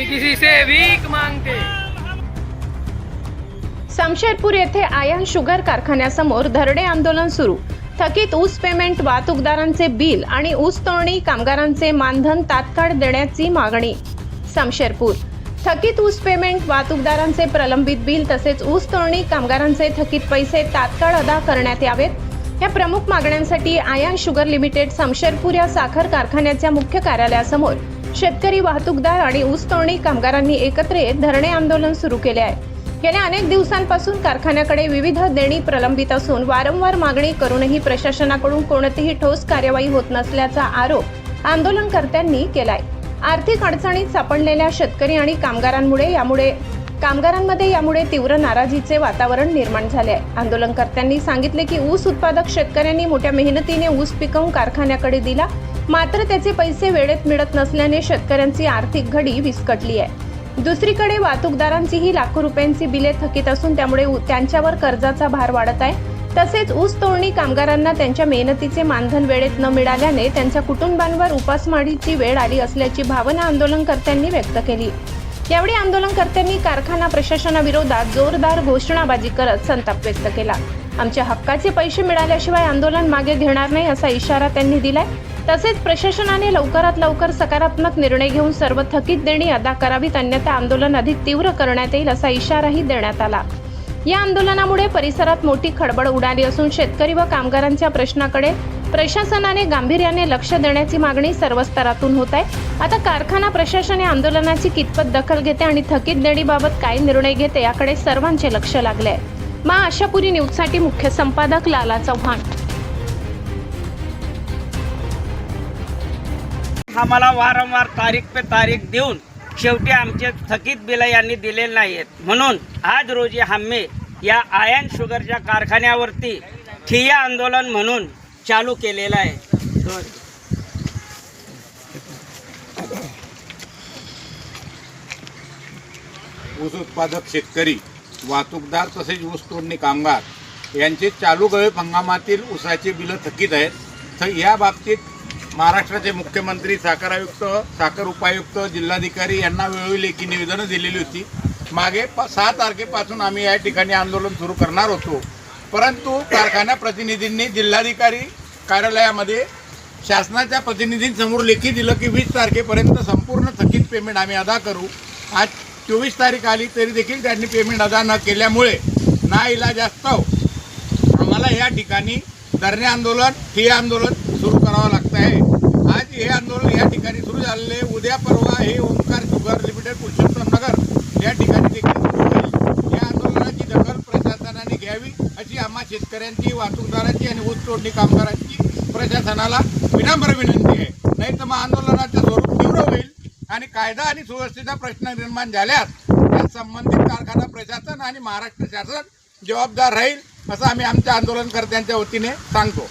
किसी से भीख मांगते। शमशेरपूर येथे आयन शुगर कारखान्यासमोर धरणे आंदोलन सुरू। थकीत ऊस पेमेंट, वाहतूकदारांचे बिल आणि ऊस तोडणी कामगारांचे मानधन तात्काळ देण्याची मागणी। शमशेरपूर थकीत ऊस पेमेंट, वाहतूकदारांचे प्रलंबित बिल तसेच ऊस तोडणी कामगारांचे थकीत पैसे तात्काळ अदा करण्यात यावेत। या प्रमुख मागण्यांसाठी आयन शुगर लिमिटेड शमशेरपूर या साखर कारखान्याच्या मुख्य कार्यालयासमोर शेतकरी, वाहतूकदार आणि ऊस तोडणी कामगारांनी एकत्र येत धरणे आंदोलन सुरू केले आहे। गेल्या अनेक दिवसांपासून कारखान्याकडे विविध देणी प्रलंबित असून वारंवार मागणी करूनही प्रशासनाकडून कोणतीही ठोस कार्यवाही होत नसल्याचा आरोप आंदोलनकर्त्यांनी केलाय। आर्थिक अडचणीत सापडलेल्या शेतकरी आणि कामगारांमध्ये यामुळे तीव्र नाराजीचे वातावरण निर्माण झाले आहे। आंदोलनकर्त्यांनी सांगितले की ऊस उत्पादक शेतकऱ्यांनी मोठ्या मेहनतीने ऊस पिकवून कारखान्याकडे दिला, मात्र त्याचे पैसे वेळेत मिळत नसल्याने शेतकऱ्यांची आर्थिक घडी विस्कटली आहे। दुसरीकडे वाहतूकदारांचीही लाखो रुपयांची बिले थकीत असून त्यामुळे त्यांच्यावर कर्जाचा भार वाढत आहे। तसेच ऊस तोडणी कामगारांना त्यांच्या मेहनतीचे मानधन वेळेत न मिळाल्याने त्यांच्या कुटुंबांवर उपासमारीची वेळ आली असल्याची भावना आंदोलनकर्त्यांनी व्यक्त केली। यावेळी आंदोलनकर्त्यांनी कारखाना प्रशासनाविरोधात जोरदार घोषणाबाजी करत संताप व्यक्त केला। आमच्या हक्काचे पैसे मिळाल्याशिवाय आंदोलन मागे घेणार नाही असा इशारा त्यांनी दिलाय। तसेच प्रशासनाने लवकरात लवकर सकारात्मक निर्णय घेऊन सर्व थकीत देणी अदा करावीत, अन्यथा आंदोलन अधिक तीव्र करण्यात येईल असा इशाराही देण्यात आला। या आंदोलनामुळे परिसरात मोठी खळबळ उडाली असून शेतकरी व कामगारांच्या प्रश्नाकडे प्रशासनाने गांभीर्याने लक्ष देण्याची मागणी सर्व स्तरातून होत आहे। आता कारखाना प्रशासन या आंदोलनाची कितपत दखल घेते आणि थकीत देणीबाबत काय निर्णय घेते याकडे सर्वांचे लक्ष लागले आहे। आशापुरी न्यूजसाठी मुख्य संपादक लाला चव्हाण। आम्हाला वारंवार तारीख पे तारीख देऊन शेवटी आमचे थकीत बिल यांनी दिलेले नाहीत, म्हणून आज रोजी आम्ही या आयन शुगरच्या कारखान्यावरती ठिय्या आंदोलन म्हणून चालू केलेलं आहे। ऊस उत्पादक शेतकरी, वाहतूकदार तसेच ऊस तोडणी कामगार यांचे चालू गळप हंगामातील ऊसाची बिलं थकीत आहेत। तर या बाबतीत महाराष्ट्राचे मुख्यमंत्री, साखर आयुक्त, साखर उपायुक्त, जिल्हाधिकारी यांना वेळोवेळी लेखी निवेदनं दिलेली होती। मागे 6 तारखेपासून आम्ही या ठिकाणी आंदोलन सुरू करणार होतो, परंतु कारखाना प्रतिनिधींनी जिल्हाधिकारी कार्यालयामध्ये शासनाच्या प्रतिनिधींसमोर लेखी दिलं की 20 तारखेपर्यंत संपूर्ण थकीत पेमेंट आम्ही अदा करू। आज 24 तारीख आली तरी देखील त्यांनी पेमेंट अदा न केल्यामुळे नाईलाजास्तव आम्हाला या ठिकाणी धरणे आंदोलन, ठिय्या आंदोलन सुरू करावं लागतं आहे। आज हे आंदोलन या ठिकाणी सुरू झालेले, उद्या परवा हे ओंकार शुगर लिमिटेड पुरुषोत्तम नगर या ठिकाणी देखील सुरू होईल। या आंदोलनाची दखल प्रशासनाने घ्यावी अशी आम्हा शेतकऱ्यांची, वाहतूकदारांची आणि ऊस तोडणी कामगारांची प्रशासनाला विनम्र विनंती आहे। नाही तर मग आंदोलनाचं स्वरूप तीव्र होईल आणि कायदा आणि सुव्यवस्थेचा प्रश्न निर्माण झाल्यास त्या संबंधित कारखाना प्रशासन आणि महाराष्ट्र शासन जबाबदार राहील असं आम्ही आमच्या आंदोलनकर्त्यांच्या वतीने सांगतो।